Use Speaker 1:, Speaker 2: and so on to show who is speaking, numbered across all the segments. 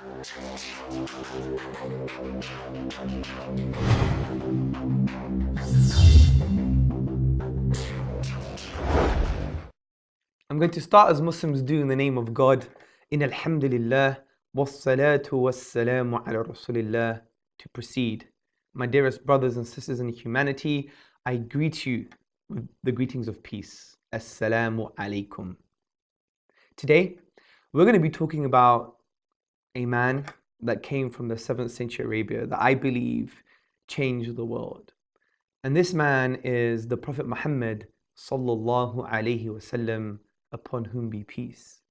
Speaker 1: I'm going to start as Muslims do in the name of God. In Alhamdulillah, wassalatu wassalamu ala Rasulillah. To proceed, my dearest brothers and sisters in humanity, I greet you with the greetings of peace. Assalamu alaikum. Today, we're going to be talking about a man that came from the 7th century Arabia that I believe changed the world. And this man is the Prophet Muhammad sallallahu alaihi wasallam, upon whom be peace.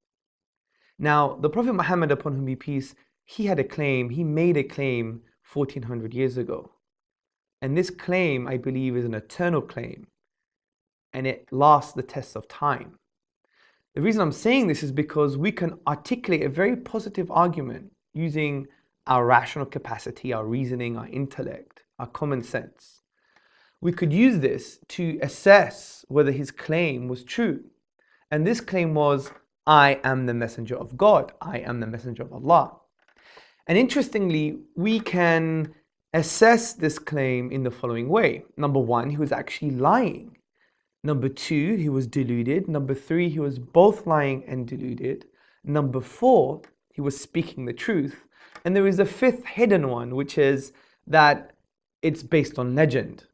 Speaker 1: Now, the Prophet Muhammad, upon whom be peace, he made a claim 1400 years ago. And this claim, I believe, is an eternal claim. And it lasts the test of time. The reason I'm saying this is because we can articulate a very positive argument using our rational capacity, our reasoning, our intellect, our common sense. We could use this to assess whether his claim was true. And this claim was, I am the messenger of God. I am the messenger of Allah. And interestingly, we can assess this claim in the following way. Number one, he was actually lying. Number two, he was deluded. Number three, he was both lying and deluded. Number four, he was speaking the truth. And there is a fifth hidden one, which is that it's based on legend.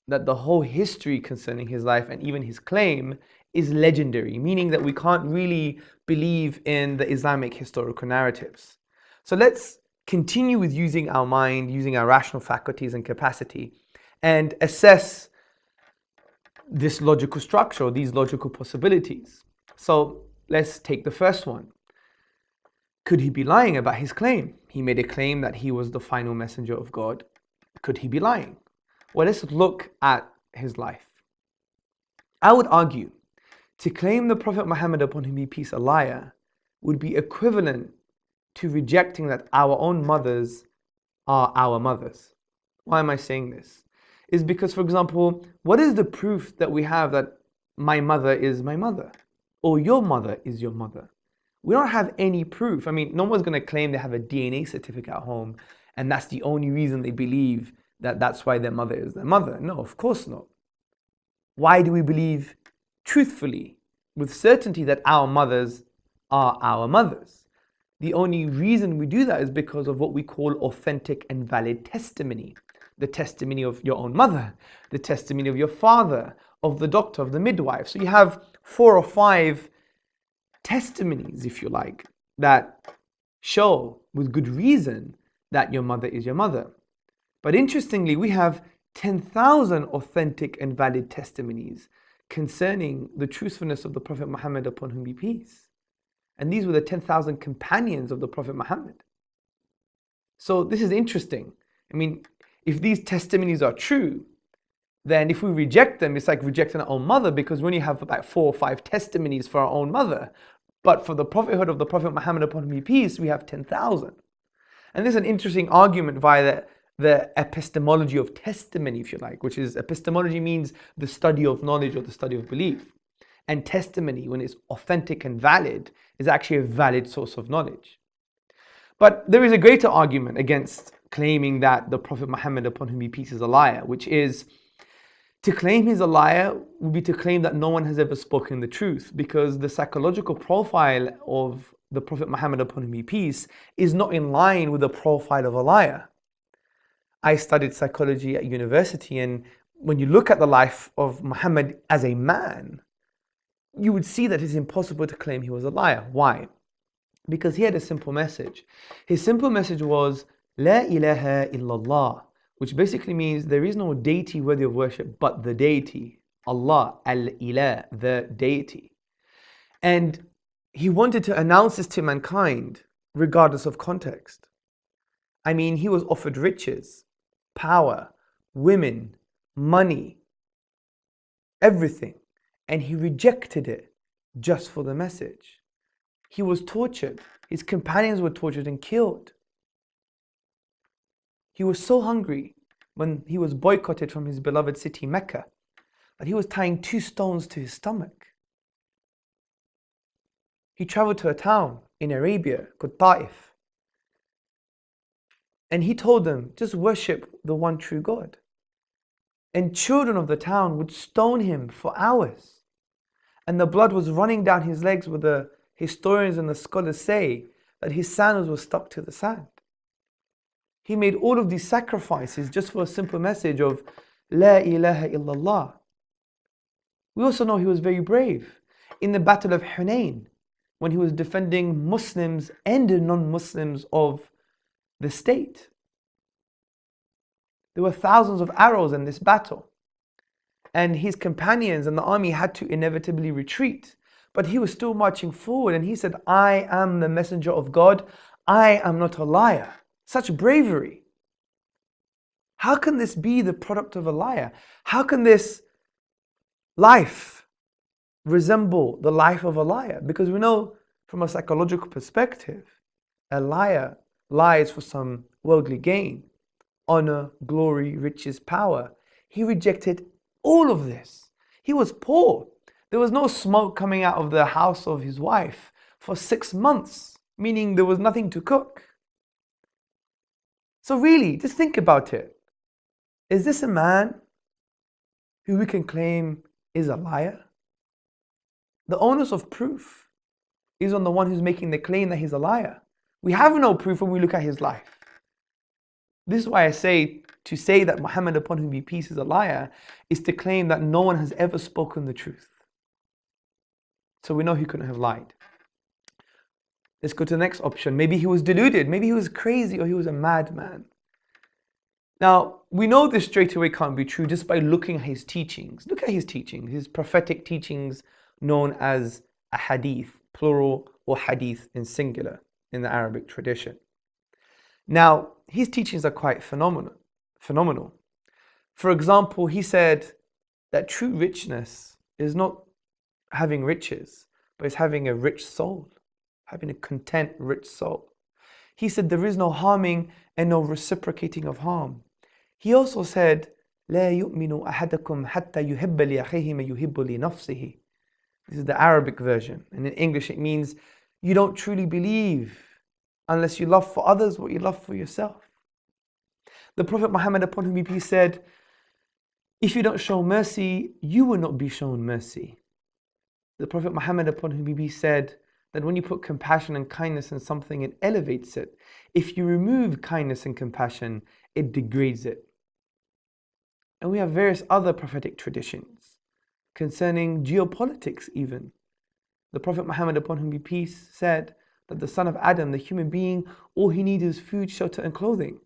Speaker 1: That the whole history concerning his life and even his claim is legendary, meaning that we can't really believe in the Islamic historical narratives. So let's continue with using our mind, using our rational faculties and capacity, and assess this logical structure or these logical possibilities. So let's take the first one. Could he be lying about his claim? He made a claim that he was the final messenger of God. Could he be lying? Well, let's look at his life. I would argue to claim the Prophet Muhammad, upon whom be peace, a liar would be equivalent to rejecting that our own mothers are our mothers. Why am I saying this? Is because, for example, what is the proof that we have that my mother is my mother? Or your mother is your mother? We don't have any proof. I mean, no one's going to claim they have a DNA certificate at home and that's the only reason they believe that that's why their mother is their mother. No, of course not. Why do we believe truthfully, with certainty, that our mothers are our mothers? The only reason we do that is because of what we call authentic and valid testimony. The testimony of your own mother, the testimony of your father, of the doctor, of the midwife. So you have 4 or 5 testimonies, if you like, that show with good reason that your mother is your mother. But interestingly, we have 10,000 authentic and valid testimonies concerning the truthfulness of the Prophet Muhammad, upon whom be peace. And these were the 10,000 companions of the Prophet Muhammad. So this is interesting. I mean, if these testimonies are true, then if we reject them, it's like rejecting our own mother, because we only have about 4 or 5 testimonies for our own mother. But for the prophethood of the Prophet Muhammad, upon whom be peace, we have 10,000. And this is an interesting argument via the epistemology of testimony, if you like, which is, epistemology means the study of knowledge or the study of belief. And testimony, when it's authentic and valid, is actually a valid source of knowledge. But there is a greater argument against claiming that the Prophet Muhammad, upon whom be peace, is a liar, which is, to claim he's a liar would be to claim that no one has ever spoken the truth, because the psychological profile of the Prophet Muhammad, upon whom be peace, is not in line with the profile of a liar. I studied psychology at university, and when you look at the life of Muhammad as a man, you would see that it's impossible to claim he was a liar. Why? Because he had a simple message. His simple message was, La ilaha illallah, which basically means there is no deity worthy of worship but the deity. Allah, al-ilah, the deity. And he wanted to announce this to mankind regardless of context. I mean, he was offered riches, power, women, money, everything. And he rejected it just for the message. He was tortured. His companions were tortured and killed. He was so hungry when he was boycotted from his beloved city, Mecca, that he was tying 2 stones to his stomach. He traveled to a town in Arabia called Ta'if. And he told them, just worship the one true God. And children of the town would stone him for hours. And the blood was running down his legs, where the historians and the scholars say that his sandals were stuck to the sand. He made all of these sacrifices just for a simple message of La ilaha illallah. We also know he was very brave in the Battle of Hunain, when he was defending Muslims and non-Muslims of the state. There were thousands of arrows in this battle, and his companions and the army had to inevitably retreat. But he was still marching forward, and he said, I am the messenger of God. I am not a liar. Such bravery. How can this be the product of a liar? How can this life resemble the life of a liar? Because we know from a psychological perspective, a liar lies for some worldly gain, honor, glory, riches, power. He rejected all of this. He was poor. There was no smoke coming out of the house of his wife for 6 months, meaning there was nothing to cook. So really, just think about it. Is this a man who we can claim is a liar? The onus of proof is on the one who's making the claim that he's a liar. We have no proof when we look at his life. This is why I say, to say that Muhammad, upon whom be peace, is a liar, is to claim that no one has ever spoken the truth. So we know he couldn't have lied. Let's go to the next option. Maybe he was deluded. Maybe he was crazy, or he was a madman. Now, we know this straight away can't be true just by looking at his teachings. Look at his teachings, his prophetic teachings, known as a hadith, plural, or hadith in singular in the Arabic tradition. Now, his teachings are quite phenomenal. For example, he said that true richness is not having riches, but it's having a rich soul, having a content, rich soul. He said there is no harming and no reciprocating of harm. He also said, لا يؤمن أحدكم حتى يحب لأخيه ما يحب لنفسه. This is the Arabic version. And in English it means, you don't truly believe unless you love for others what you love for yourself. The Prophet Muhammad, upon whom be peace, said, if you don't show mercy, you will not be shown mercy. The Prophet Muhammad, upon whom be peace, said that when you put compassion and kindness in something, it elevates it. If you remove kindness and compassion, it degrades it. And we have various other prophetic traditions concerning geopolitics even. The Prophet Muhammad, upon whom be peace, said that the son of Adam, the human being, all he needs is food, shelter and clothing,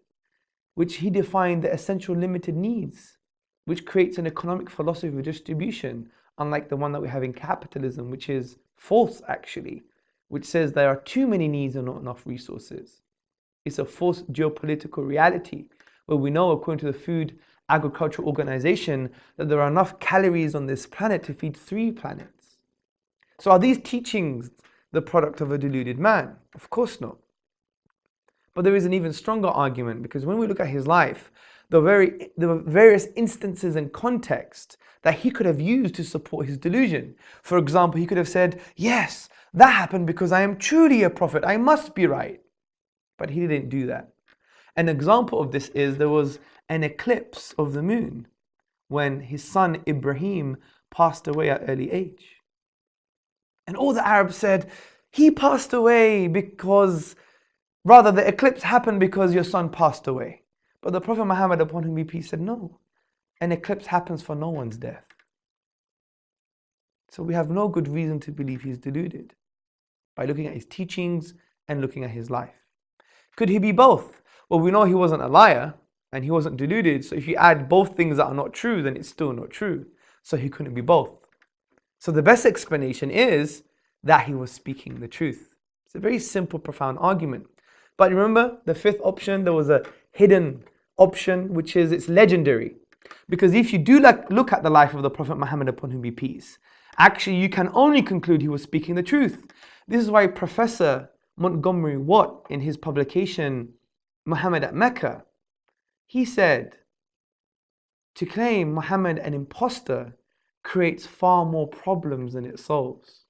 Speaker 1: which he defined the essential limited needs, which creates an economic philosophy of distribution, unlike the one that we have in capitalism, which is false actually, which says there are too many needs and not enough resources. It's a false geopolitical reality where we know, according to the Food Agricultural Organization, that there are enough calories on this planet to feed 3 planets. So are these teachings the product of a deluded man? Of course not. But there is an even stronger argument, because when we look at his life, there were various instances and context that he could have used to support his delusion. For example, he could have said, yes, that happened because I am truly a prophet, I must be right. But he didn't do that. An example of this is there was an eclipse of the moon when his son Ibrahim passed away at early age. And all the Arabs said, he passed away because, rather the eclipse happened because your son passed away. But the Prophet Muhammad, upon whom be peace, said, no, an eclipse happens for no one's death. So we have no good reason to believe he's deluded by looking at his teachings and looking at his life. Could he be both? Well, we know he wasn't a liar and he wasn't deluded. So if you add both things that are not true, then it's still not true. So he couldn't be both. So the best explanation is that he was speaking the truth. It's a very simple, profound argument. But remember, the 5th option, there was a hidden option, which is it's legendary. Because if you do look at the life of the Prophet Muhammad, upon whom be peace, actually you can only conclude he was speaking the truth. This is why Professor Montgomery Watt, in his publication Muhammad at Mecca, he said, to claim Muhammad an imposter creates far more problems than it solves.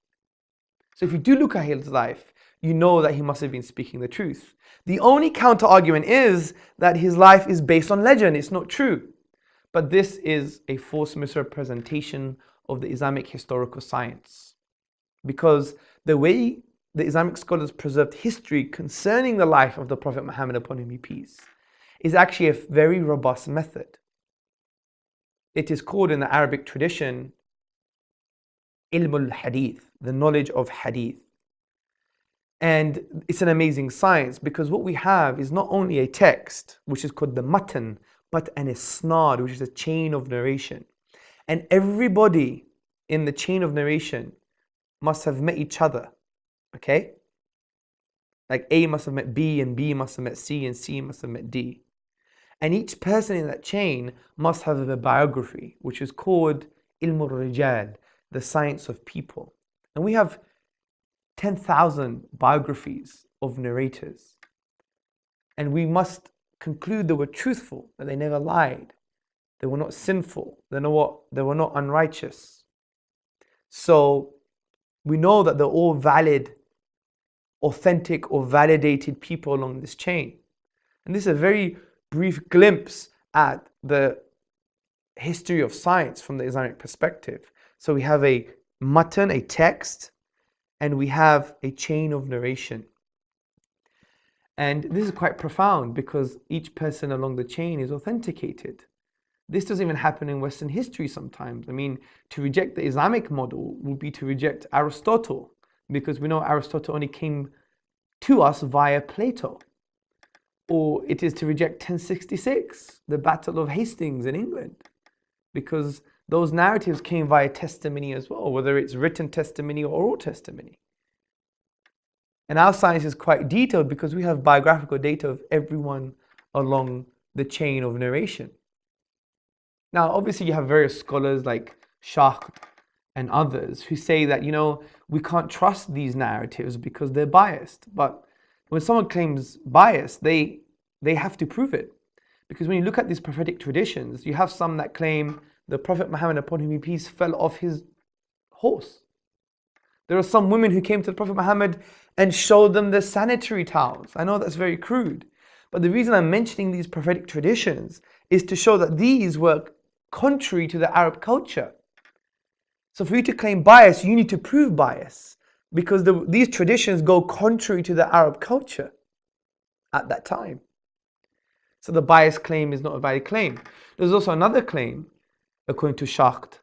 Speaker 1: So if you do look at his life, you know that he must have been speaking the truth. The only counter argument is that his life is based on legend. It's not true. But this is a false misrepresentation of the Islamic historical science. Because the way the Islamic scholars preserved history concerning the life of the Prophet Muhammad, upon whom be peace, is actually a very robust method. It is called in the Arabic tradition ilm al-hadith, the knowledge of hadith. And it's an amazing science, because what we have is not only a text, which is called the matan, but an isnad, which is a chain of narration. And everybody in the chain of narration must have met each other, okay? Like A must have met B, and B must have met C, and C must have met D. And each person in that chain must have a biography, which is called ilm al-rijal, the science of people. And we have 10,000 biographies of narrators. And we must conclude they were truthful, that they never lied, they were not sinful, they were not unrighteous. So we know that they're all valid, authentic or validated people along this chain. And this is a very brief glimpse at the history of science from the Islamic perspective. So we have a matan, a text, and we have a chain of narration. And this is quite profound, because each person along the chain is authenticated. This doesn't even happen in Western history sometimes. I mean, to reject the Islamic model would be to reject Aristotle, because we know Aristotle only came to us via Plato. Or it is to reject 1066, the Battle of Hastings in England, because those narratives came via testimony as well, whether it's written testimony or oral testimony. And our science is quite detailed, because we have biographical data of everyone along the chain of narration. Now, obviously, you have various scholars like Shah and others who say that, we can't trust these narratives because they're biased. But when someone claims bias, they have to prove it. Because when you look at these prophetic traditions, you have some that claim the Prophet Muhammad, upon whom be peace, fell off his horse. There are some women who came to the Prophet Muhammad and showed them the sanitary towels. I know that's very crude, but the reason I'm mentioning these prophetic traditions is to show that these were contrary to the Arab culture. So for you to claim bias, you need to prove bias, because these traditions go contrary to the Arab culture at that time. So the bias claim is not a valid claim. There's also another claim, according to Shacht,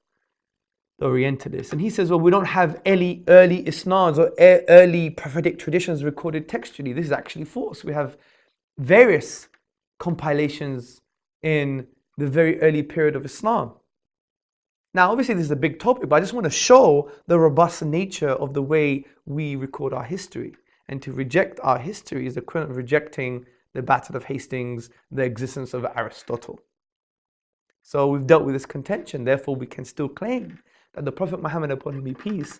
Speaker 1: the Orientalist, and he says, well, we don't have early isnads or early prophetic traditions recorded textually. This is actually false. We have various compilations in the very early period of Islam. Now, obviously, this is a big topic, but I just want to show the robust nature of the way we record our history. And to reject our history is the equivalent of rejecting the Battle of Hastings, the existence of Aristotle. So we've dealt with this contention, therefore we can still claim that the Prophet Muhammad, upon whom be peace,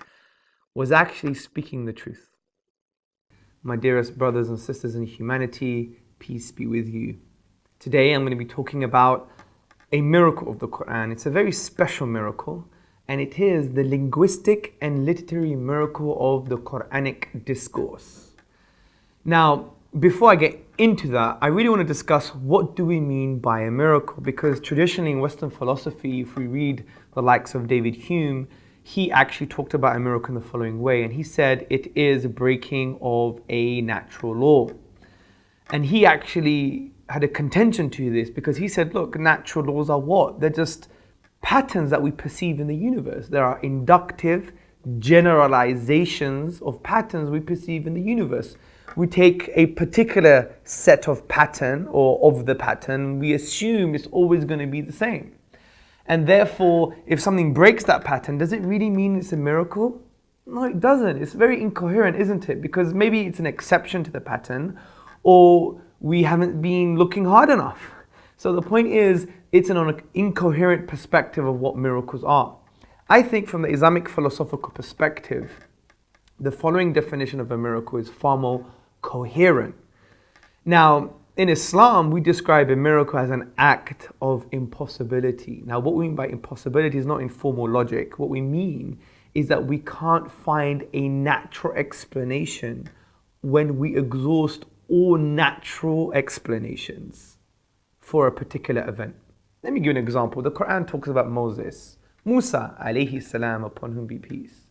Speaker 1: was actually speaking the truth. My dearest brothers and sisters in humanity, peace be with you. Today I'm going to be talking about a miracle of the Quran. It's a very special miracle, and it is the linguistic and literary miracle of the Quranic discourse. Now, before I get into that, I really want to discuss what do we mean by a miracle, because traditionally in Western philosophy, if we read the likes of David Hume, he actually talked about a miracle in the following way, and he said it is a breaking of a natural law. And he actually had a contention to this, because he said, look, natural laws are what? They're just patterns that we perceive in the universe. There are inductive generalizations of patterns we perceive in the universe. We take a particular set of pattern or of the pattern, we assume it's always going to be the same. And therefore, if something breaks that pattern, does it really mean it's a miracle? No, it doesn't. It's very incoherent, isn't it? Because maybe it's an exception to the pattern, or we haven't been looking hard enough. So the point is, it's an incoherent perspective of what miracles are. I think from the Islamic philosophical perspective, the following definition of a miracle is far more coherent. Now, in Islam, we describe a miracle as an act of impossibility. Now, what we mean by impossibility is not in formal logic. What we mean is that we can't find a natural explanation when we exhaust all natural explanations for a particular event. Let me give you an example. The Quran talks about Moses, Musa alayhi salam, upon whom be peace.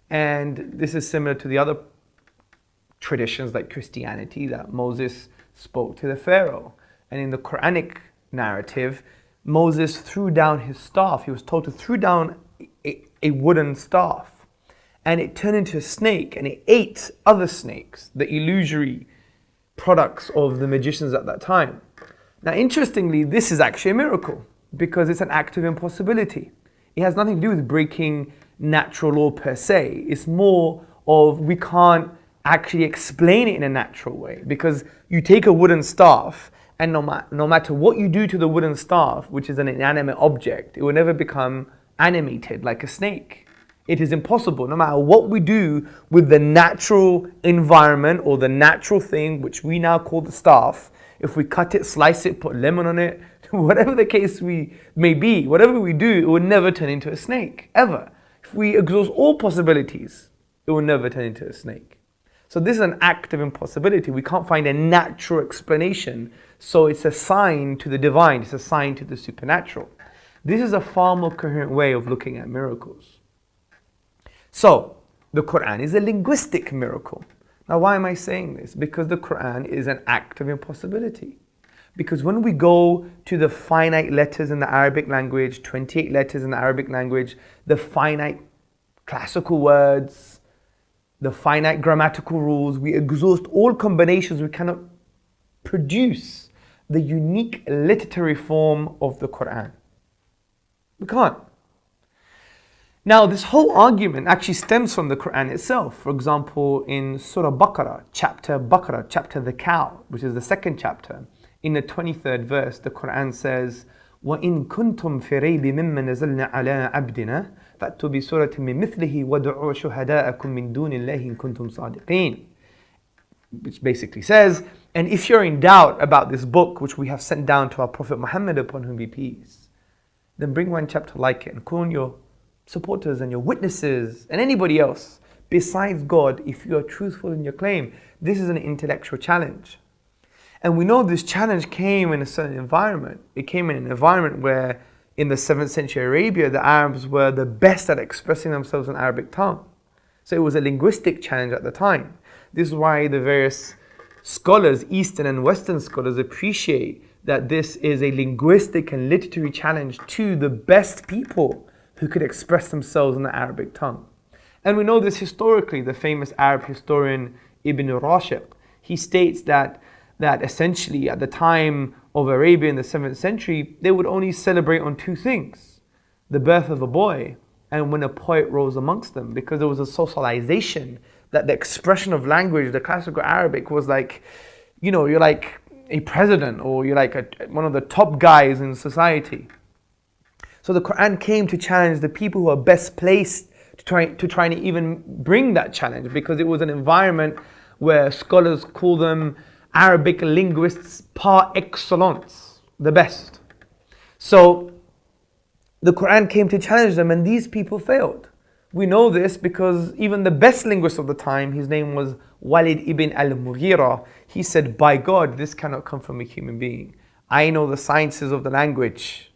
Speaker 1: And this is similar to the other traditions like Christianity, that Moses spoke to the Pharaoh. And in the Quranic narrative, Moses threw down his staff. He was told to throw down a wooden staff, and it turned into a snake, and it ate other snakes, the illusory products of the magicians at that time. Now, interestingly, this is actually a miracle because it's an act of impossibility. It has nothing to do with breaking natural law per se. It's more of we can't actually explain it in a natural way, because you take a wooden staff, and no matter what you do to the wooden staff, which is an inanimate object, it will never become animated like a snake. It is impossible. No matter what we do with the natural environment or the natural thing, which we now call the staff, if we cut it, slice it, put lemon on it, whatever the case may be, whatever we do, it will never turn into a snake, ever. If we exhaust all possibilities, it will never turn into a snake. So this is an act of impossibility. We can't find a natural explanation. So it's a sign to the divine. It's a sign to the supernatural. This is a far more coherent way of looking at miracles. So the Quran is a linguistic miracle. Now, why am I saying this? Because the Quran is an act of impossibility. Because when we go to the finite letters in the Arabic language, 28 letters in the Arabic language, the finite classical words, the finite grammatical rules, we exhaust all combinations, we cannot produce the unique literary form of the Quran. We can't. Now, this whole argument actually stems from the Quran itself. For example, in Surah Baqarah, chapter the cow, which is the second chapter, in the 23rd verse, the Quran says, وَإِن كُنْتُمْ فِي رَيْبٍ مِّمَّا نَزَلْنَا عَلَىٰ عَبْدِنَا فَأْتُوا بِسُورَةٍ مِّن مِثْلِهِ وَادْعُوا شُهَدَاءَكُم مِّن دُونِ اللَّهِ إِن كُنتُمْ صَادِقِينَ. Which basically says, and if you're in doubt about this book which we have sent down to our Prophet Muhammad, upon whom be peace, then bring one chapter like it and call on your supporters and your witnesses and anybody else besides God if you are truthful in your claim. This is an intellectual challenge. And we know this challenge came in a certain environment. It came in an environment where in the 7th century Arabia, the Arabs were the best at expressing themselves in Arabic tongue. So it was a linguistic challenge at the time. This is why the various scholars, Eastern and Western scholars, appreciate that this is a linguistic and literary challenge to the best people who could express themselves in the Arabic tongue. And we know this historically. The famous Arab historian Ibn Rashid, he states that essentially at the time of Arabia in the 7th century, they would only celebrate on two things: the birth of a boy and when a poet rose amongst them, because there was a socialization that the expression of language, the classical Arabic, was like, you know, you're like a president or you're like one of the top guys in society. So the Quran came to challenge the people who are best placed to try and even bring that challenge, because it was an environment where scholars call them Arabic linguists par excellence, the best. So the Quran came to challenge them, and these people failed. We know this because even the best linguist of the time, his name was Walid ibn al-Mughira, he said, by God, this cannot come from a human being. I know the sciences of the language.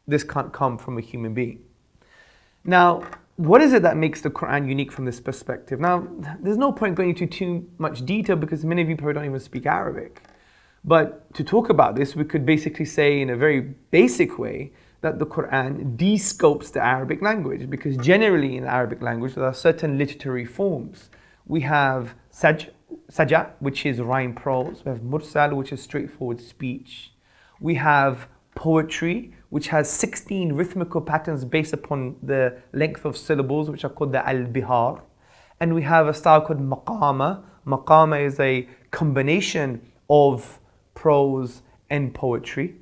Speaker 1: This can't come from a human being. Now, what is it that makes the Quran unique from this perspective? Now, there's no point going into too much detail because many of you probably don't even speak Arabic. But to talk about this, we could basically say in a very basic way that the Quran de-scopes the Arabic language, because generally in the Arabic language there are certain literary forms. We have saja, which is rhyme prose. We have mursal, which is straightforward speech. We have poetry, which has 16 rhythmical patterns based upon the length of syllables, which are called the al-bihar. And we have a style called maqama. Maqama is a combination of prose and poetry.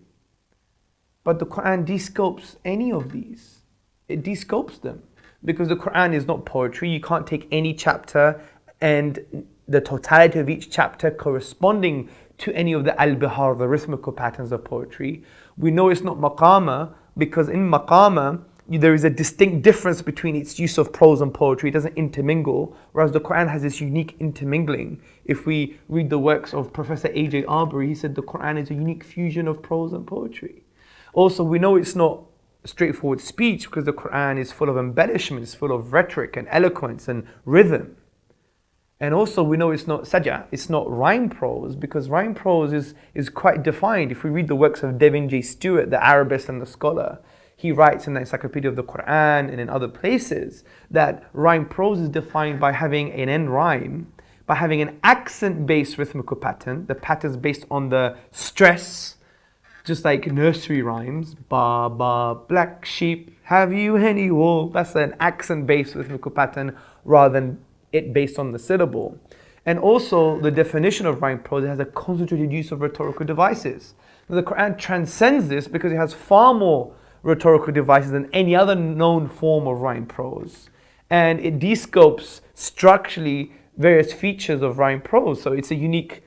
Speaker 1: But the Quran de-scopes any of these. It de-scopes them. Because the Quran is not poetry. You can't take any chapter and the totality of each chapter corresponding to any of the al-bihar, the rhythmical patterns of poetry. We know it's not maqama because in maqama, there is a distinct difference between its use of prose and poetry. It doesn't intermingle, whereas the Quran has this unique intermingling. If we read the works of Professor A.J. Arbery, he said the Quran is a unique fusion of prose and poetry. Also, we know it's not straightforward speech because the Quran is full of embellishments, full of rhetoric and eloquence and rhythm. And also we know it's not saj'a, it's not rhyme prose, because rhyme prose is quite defined. If we read the works of Devin J. Stewart, the Arabist and the scholar, he writes in the Encyclopedia of the Quran and in other places that rhyme prose is defined by having an end rhyme, by having an accent-based rhythmical pattern. The pattern is based on the stress, just like nursery rhymes. Ba, ba, black sheep, have you any wool? That's an accent-based rhythmical pattern rather than it based on the syllable. And also the definition of rhyme prose has a concentrated use of rhetorical devices. Now, the Quran transcends this because it has far more rhetorical devices than any other known form of rhyme prose. And it descopes structurally various features of rhyme prose. So it's a unique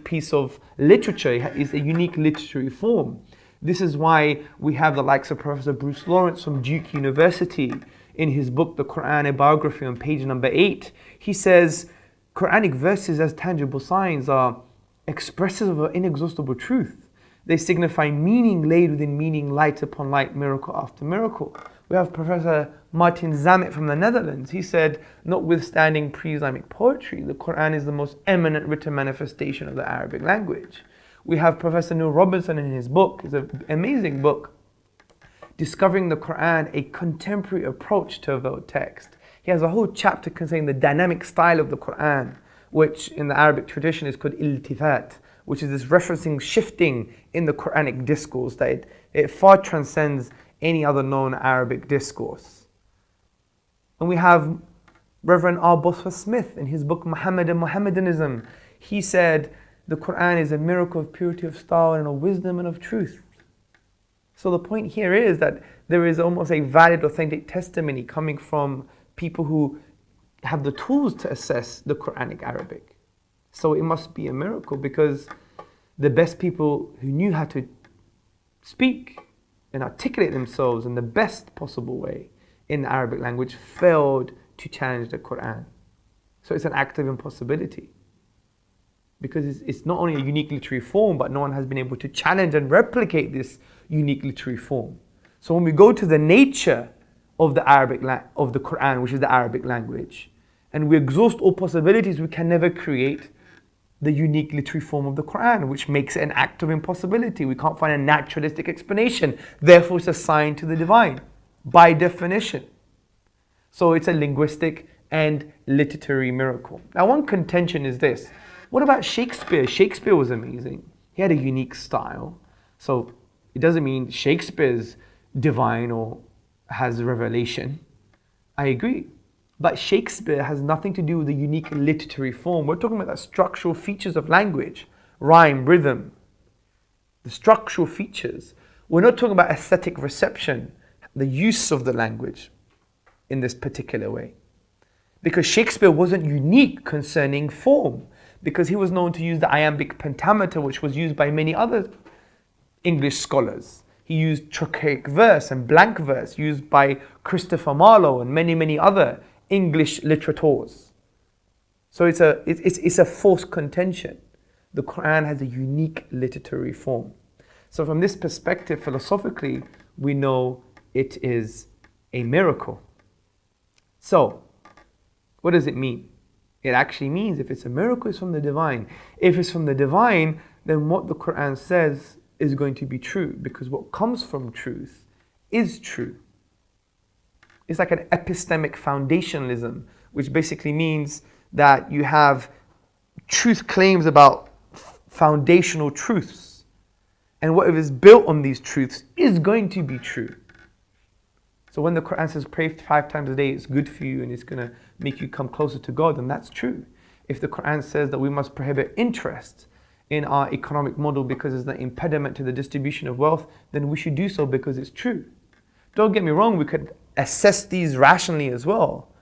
Speaker 1: piece of literature. It's a unique literary form. This is why we have the likes of Professor Bruce Lawrence from Duke University. In his book, The Quran, a Biography, on page number 8, he says, Quranic verses as tangible signs are expressive of an inexhaustible truth. They signify meaning laid within meaning, light upon light, miracle after miracle. We have Professor Martin Zamet from the Netherlands. He said, notwithstanding pre-Islamic poetry, the Quran is the most eminent written manifestation of the Arabic language. We have Professor Neil Robinson in his book, it's an amazing book, Discovering the Quran, a contemporary approach to a veiled text. He has a whole chapter concerning the dynamic style of the Quran, which in the Arabic tradition is called iltifat, which is this referencing, shifting in the Quranic discourse that it far transcends any other known Arabic discourse. And we have Reverend R. Bosworth Smith in his book Muhammad and Mohammedanism. He said the Quran is a miracle of purity of style and of wisdom and of truth. So the point here is that there is almost a valid, authentic testimony coming from people who have the tools to assess the Quranic Arabic. So it must be a miracle because the best people who knew how to speak and articulate themselves in the best possible way in the Arabic language failed to challenge the Quran. So it's an act of impossibility. Because it's not only a unique literary form, but no one has been able to challenge and replicate this unique literary form. So when we go to the nature of the of the Quran, which is the Arabic language, and we exhaust all possibilities, we can never create the unique literary form of the Quran, which makes it an act of impossibility. We can't find a naturalistic explanation. Therefore, it's assigned to the divine, by definition. So it's a linguistic and literary miracle. Now, one contention is this. What about Shakespeare? Shakespeare was amazing. He had a unique style. So it doesn't mean Shakespeare's divine or has revelation. I agree. But Shakespeare has nothing to do with the unique literary form. We're talking about the structural features of language, rhyme, rhythm, the structural features. We're not talking about aesthetic reception, the use of the language in this particular way. Because Shakespeare wasn't unique concerning form, because he was known to use the iambic pentameter, which was used by many other English scholars. He used trochaic verse and blank verse, used by Christopher Marlowe and many, many other English literateurs. So it's a false contention. The Quran has a unique literary form. So from this perspective, philosophically, we know it is a miracle. So, what does it mean? It actually means if it's a miracle, it's from the divine. If it's from the divine, then what the Quran says is going to be true, because what comes from truth is true. It's like an epistemic foundationalism, which basically means that you have truth claims about foundational truths. And whatever is built on these truths is going to be true. So when the Quran says pray 5 times a day, it's good for you and it's going to make you come closer to God, then that's true. If the Quran says that we must prohibit interest in our economic model because it's an impediment to the distribution of wealth, then we should do so because it's true. Don't get me wrong, we could assess these rationally as well.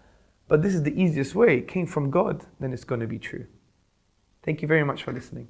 Speaker 1: But this is the easiest way. It came from God, then it's going to be true. Thank you very much for listening.